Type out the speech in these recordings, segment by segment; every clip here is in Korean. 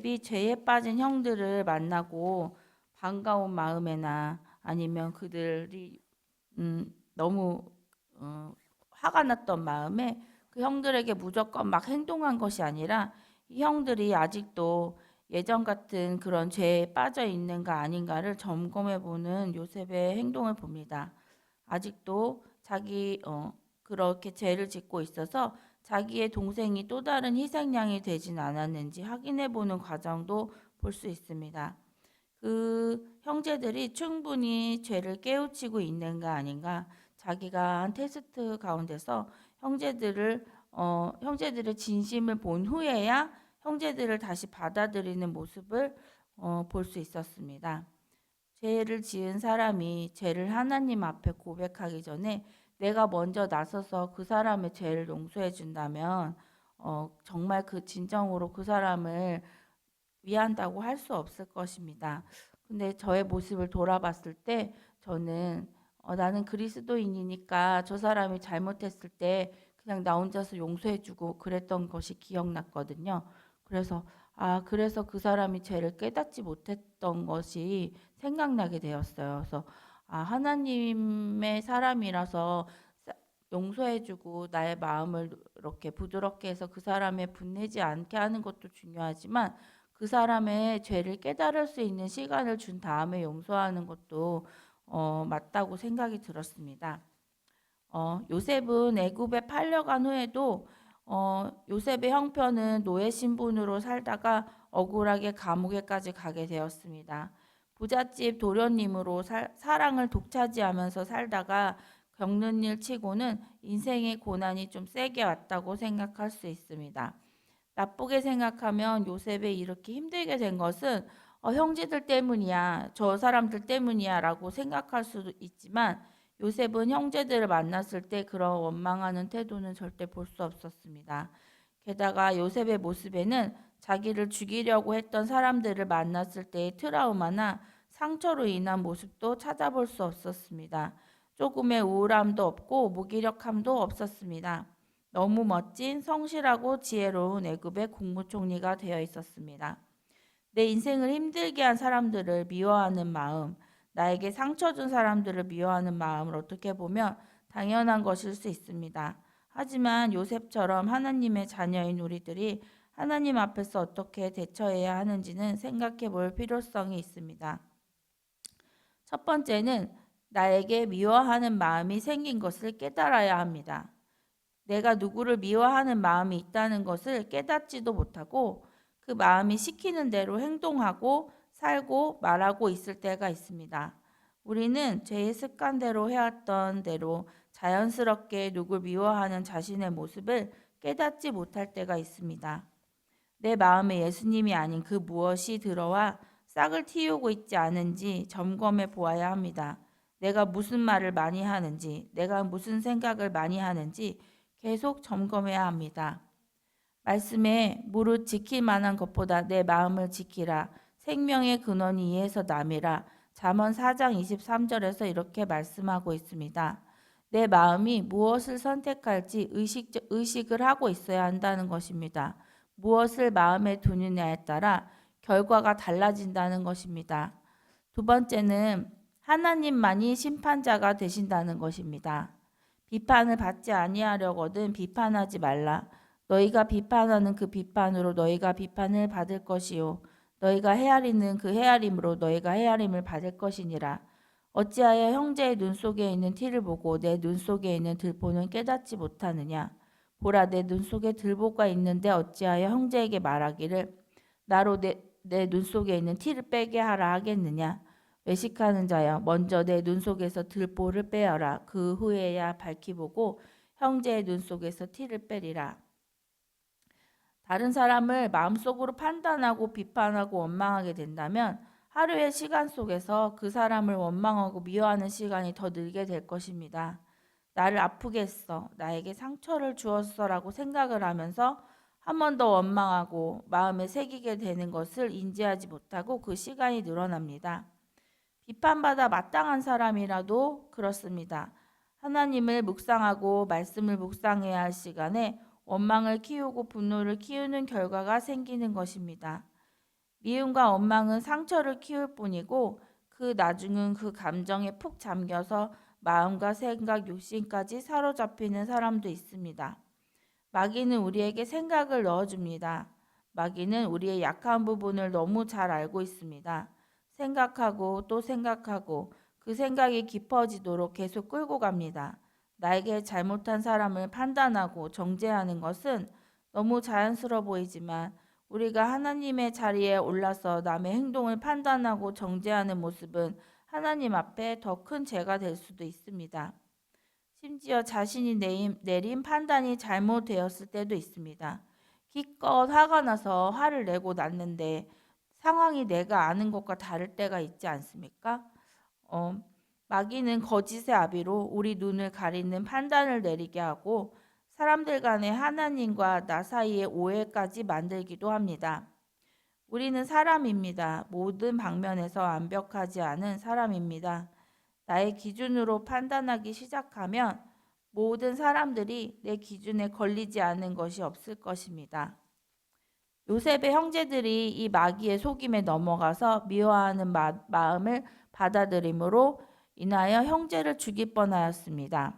요셉이 죄에 빠진 형들을 만나고 반가운 마음에나 아니면 그들이 너무 화가 났던 마음에 그 형들에게 무조건 막 행동한 것이 아니라 이 형들이 아직도 예전 같은 그런 죄에 빠져 있는가 아닌가를 점검해 보는 요셉의 행동을 봅니다. 아직도 그렇게 죄를 짓고 있어서 자기의 동생이 또 다른 희생양이 되진 않았는지 확인해 보는 과정도 볼 수 있습니다. 그 형제들이 충분히 죄를 깨우치고 있는가 아닌가 자기가 한 테스트 가운데서 형제들의 진심을 본 후에야 형제들을 다시 받아들이는 모습을 볼 수 있었습니다. 죄를 지은 사람이 죄를 하나님 앞에 고백하기 전에 내가 먼저 나서서 그 사람의 죄를 용서해 준다면 정말 그 진정으로 그 사람을 위한다고 할 수 없을 것입니다. 근데 저의 모습을 돌아봤을 때 저는 나는 그리스도인이니까 저 사람이 잘못했을 때 그냥 나 혼자서 용서해주고 그랬던 것이 기억났거든요. 그래서 그래서 그 사람이 죄를 깨닫지 못했던 것이 생각나게 되었어요. 그래서 하나님의 사람이라서 용서해주고 나의 마음을 이렇게 부드럽게 해서 그 사람의 분내지 않게 하는 것도 중요하지만 그 사람의 죄를 깨달을 수 있는 시간을 준 다음에 용서하는 것도 맞다고 생각이 들었습니다. 요셉은 애굽에 팔려간 후에도 요셉의 형편은 노예 신분으로 살다가 억울하게 감옥에까지 가게 되었습니다. 부잣집 도련님으로 사랑을 독차지하면서 살다가 겪는 일 치고는 인생의 고난이 좀 세게 왔다고 생각할 수 있습니다. 나쁘게 생각하면 요셉이 이렇게 힘들게 된 것은 형제들 때문이야, 저 사람들 때문이야 라고 생각할 수도 있지만 요셉은 형제들을 만났을 때 그런 원망하는 태도는 절대 볼 수 없었습니다. 게다가 요셉의 모습에는 자기를 죽이려고 했던 사람들을 만났을 때의 트라우마나 상처로 인한 모습도 찾아볼 수 없었습니다. 조금의 우울함도 없고 무기력함도 없었습니다. 너무 멋진 성실하고 지혜로운 애굽의 국무총리가 되어 있었습니다. 내 인생을 힘들게 한 사람들을 미워하는 마음, 나에게 상처 준 사람들을 미워하는 마음을 어떻게 보면 당연한 것일 수 있습니다. 하지만 요셉처럼 하나님의 자녀인 우리들이 하나님 앞에서 어떻게 대처해야 하는지는 생각해 볼 필요성이 있습니다. 첫 번째는 나에게 미워하는 마음이 생긴 것을 깨달아야 합니다. 내가 누구를 미워하는 마음이 있다는 것을 깨닫지도 못하고 그 마음이 시키는 대로 행동하고 살고 말하고 있을 때가 있습니다. 우리는 죄의 습관대로 해왔던 대로 자연스럽게 누굴 미워하는 자신의 모습을 깨닫지 못할 때가 있습니다. 내 마음에 예수님이 아닌 그 무엇이 들어와 싹을 틔우고 있지 않은지 점검해 보아야 합니다. 내가 무슨 말을 많이 하는지, 내가 무슨 생각을 많이 하는지 계속 점검해야 합니다. 말씀에 무릇 지킬 만한 것보다 내 마음을 지키라. 생명의 근원이 이에서 남이라. 잠언 4장 23절에서 이렇게 말씀하고 있습니다. 내 마음이 무엇을 선택할지 의식을 하고 있어야 한다는 것입니다. 무엇을 마음에 두느냐에 따라 결과가 달라진다는 것입니다. 두 번째는 하나님만이 심판자가 되신다는 것입니다. 비판을 받지 아니하려거든 비판하지 말라. 너희가 비판하는 그 비판으로 너희가 비판을 받을 것이요 너희가 헤아리는 그 헤아림으로 너희가 헤아림을 받을 것이니라. 어찌하여 형제의 눈 속에 있는 티를 보고 내 눈 속에 있는 들보는 깨닫지 못하느냐. 보라, 내 눈 속에 들보가 있는데 어찌하여 형제에게 말하기를 나로 내 눈 속에 있는 티를 빼게 하라 하겠느냐. 외식하는 자여, 먼저 내 눈 속에서 들보를 빼어라. 그 후에야 밝히 보고 형제의 눈 속에서 티를 빼리라. 다른 사람을 마음속으로 판단하고 비판하고 원망하게 된다면 하루의 시간 속에서 그 사람을 원망하고 미워하는 시간이 더 늘게 될 것입니다. 나를 아프게 했어, 나에게 상처를 주었어라고 생각을 하면서 한 번 더 원망하고 마음에 새기게 되는 것을 인지하지 못하고 그 시간이 늘어납니다. 비판받아 마땅한 사람이라도 그렇습니다. 하나님을 묵상하고 말씀을 묵상해야 할 시간에 원망을 키우고 분노를 키우는 결과가 생기는 것입니다. 미움과 원망은 상처를 키울 뿐이고 그 나중은 그 감정에 푹 잠겨서 마음과 생각, 욕심까지 사로잡히는 사람도 있습니다. 마귀는 우리에게 생각을 넣어줍니다. 마귀는 우리의 약한 부분을 너무 잘 알고 있습니다. 생각하고 또 생각하고 그 생각이 깊어지도록 계속 끌고 갑니다. 나에게 잘못한 사람을 판단하고 정죄하는 것은 너무 자연스러워 보이지만 우리가 하나님의 자리에 올라서 남의 행동을 판단하고 정죄하는 모습은 하나님 앞에 더 큰 죄가 될 수도 있습니다. 심지어 자신이 내린 판단이 잘못되었을 때도 있습니다. 기껏 화가 나서 화를 내고 났는데 상황이 내가 아는 것과 다를 때가 있지 않습니까? 마귀는 거짓의 아비로 우리 눈을 가리는 판단을 내리게 하고 사람들 간에 하나님과 나 사이의 오해까지 만들기도 합니다. 우리는 사람입니다. 모든 방면에서 완벽하지 않은 사람입니다. 나의 기준으로 판단하기 시작하면 모든 사람들이 내 기준에 걸리지 않은 것이 없을 것입니다. 요셉의 형제들이 이 마귀의 속임에 넘어가서 미워하는 마음을 받아들임으로 인하여 형제를 죽일 뻔하였습니다.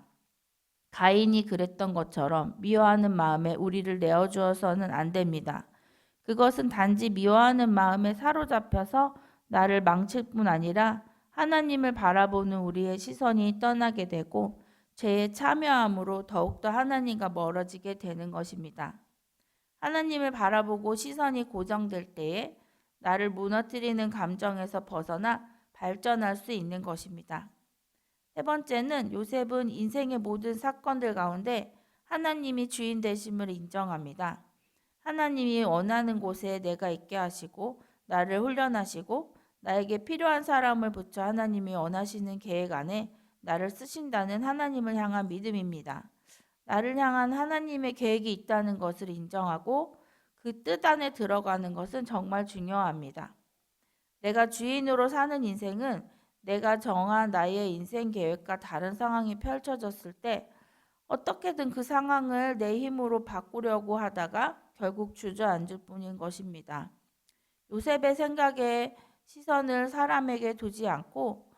가인이 그랬던 것처럼 미워하는 마음에 우리를 내어주어서는 안 됩니다. 그것은 단지 미워하는 마음에 사로잡혀서 나를 망칠 뿐 아니라 하나님을 바라보는 우리의 시선이 떠나게 되고 죄에 참여함으로 더욱더 하나님과 멀어지게 되는 것입니다. 하나님을 바라보고 시선이 고정될 때에 나를 무너뜨리는 감정에서 벗어나 발전할 수 있는 것입니다. 세 번째는 요셉은 인생의 모든 사건들 가운데 하나님이 주인 되심을 인정합니다. 하나님이 원하는 곳에 내가 있게 하시고 나를 훈련하시고 나에게 필요한 사람을 붙여 하나님이 원하시는 계획 안에 나를 쓰신다는 하나님을 향한 믿음입니다. 나를 향한 하나님의 계획이 있다는 것을 인정하고 그 뜻 안에 들어가는 것은 정말 중요합니다. 내가 주인으로 사는 인생은 내가 정한 나의 인생 계획과 다른 상황이 펼쳐졌을 때 어떻게든 그 상황을 내 힘으로 바꾸려고 하다가 결국 주저앉을 뿐인 것입니다. 요셉의 생각에 시선을 사람에게 두지 않고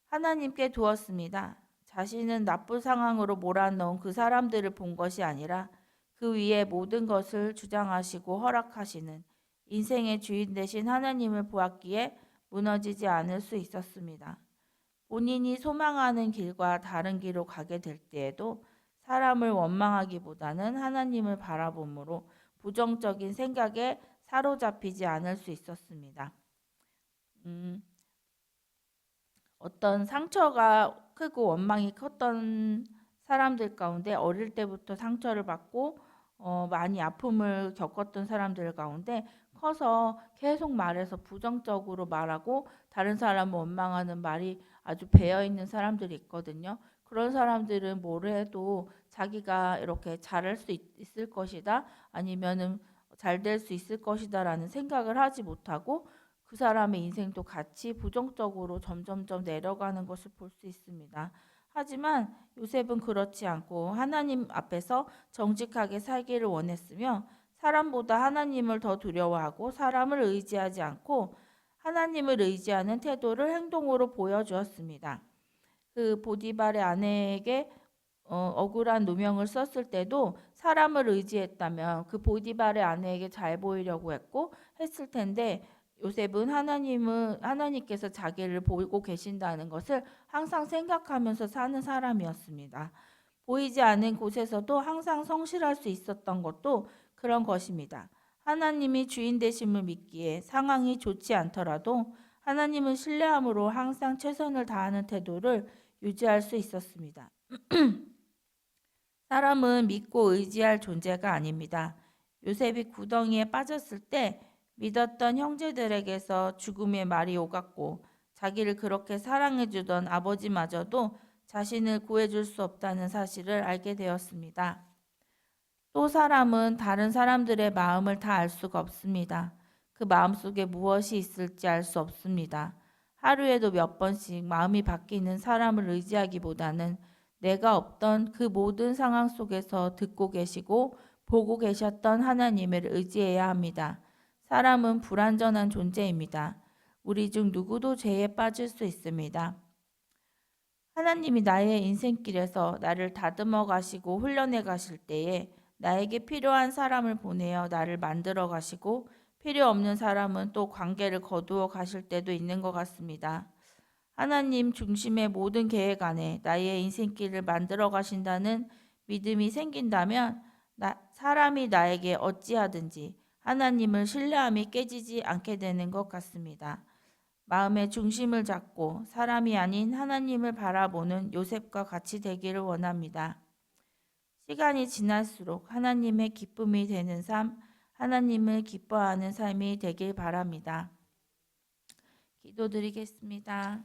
하나님께 두었습니다. 자신은 나쁜 상황으로 몰아넣은 그 사람들을 본 것이 아니라 그 위에 모든 것을 주장하시고 허락하시는 인생의 주인 되신 하나님을 보았기에 무너지지 않을 수 있었습니다. 본인이 소망하는 길과 다른 길로 가게 될 때에도 사람을 원망하기보다는 하나님을 바라봄으로 부정적인 생각에 사로잡히지 않을 수 있었습니다. 어떤 상처가 크고 원망이 컸던 사람들 가운데 어릴 때부터 상처를 받고 많이 아픔을 겪었던 사람들 가운데 커서 계속 말해서 부정적으로 말하고 다른 사람을 원망하는 말이 아주 배어 있는 사람들이 있거든요. 그런 사람들은 뭘 해도 자기가 이렇게 잘할 수 있을 것이다 아니면은 잘 될 수 있을 것이다라는 생각을 하지 못하고 그 사람의 인생도 같이 부정적으로 점점점 내려가는 것을 볼 수 있습니다. 하지만 요셉은 그렇지 않고 하나님 앞에서 정직하게 살기를 원했으며 사람보다 하나님을 더 두려워하고 사람을 의지하지 않고 하나님을 의지하는 태도를 행동으로 보여주었습니다. 그 보디발의 아내에게 억울한 누명을 썼을 때도 사람을 의지했다면 그 보디발의 아내에게 잘 보이려고 했을 텐데 요셉은 하나님께서 자기를 보고 계신다는 것을 항상 생각하면서 사는 사람이었습니다. 보이지 않는 곳에서도 항상 성실할 수 있었던 것도 그런 것입니다. 하나님이 주인 되심을 믿기에 상황이 좋지 않더라도 하나님을 신뢰함으로 항상 최선을 다하는 태도를 유지할 수 있었습니다. 사람은 믿고 의지할 존재가 아닙니다. 요셉이 구덩이에 빠졌을 때 믿었던 형제들에게서 죽음의 말이 오갔고 자기를 그렇게 사랑해주던 아버지마저도 자신을 구해줄 수 없다는 사실을 알게 되었습니다. 또 사람은 다른 사람들의 마음을 다 알 수가 없습니다. 그 마음속에 무엇이 있을지 알 수 없습니다. 하루에도 몇 번씩 마음이 바뀌는 사람을 의지하기보다는 내가 없던 그 모든 상황 속에서 듣고 계시고 보고 계셨던 하나님을 의지해야 합니다. 사람은 불완전한 존재입니다. 우리 중 누구도 죄에 빠질 수 있습니다. 하나님이 나의 인생길에서 나를 다듬어 가시고 훈련해 가실 때에 나에게 필요한 사람을 보내어 나를 만들어 가시고 필요 없는 사람은 또 관계를 거두어 가실 때도 있는 것 같습니다. 하나님 중심의 모든 계획 안에 나의 인생길을 만들어 가신다는 믿음이 생긴다면 사람이 나에게 어찌하든지 하나님을 신뢰함이 깨지지 않게 되는 것 같습니다. 마음의 중심을 잡고 사람이 아닌 하나님을 바라보는 요셉과 같이 되기를 원합니다. 시간이 지날수록 하나님의 기쁨이 되는 삶, 하나님을 기뻐하는 삶이 되길 바랍니다. 기도드리겠습니다.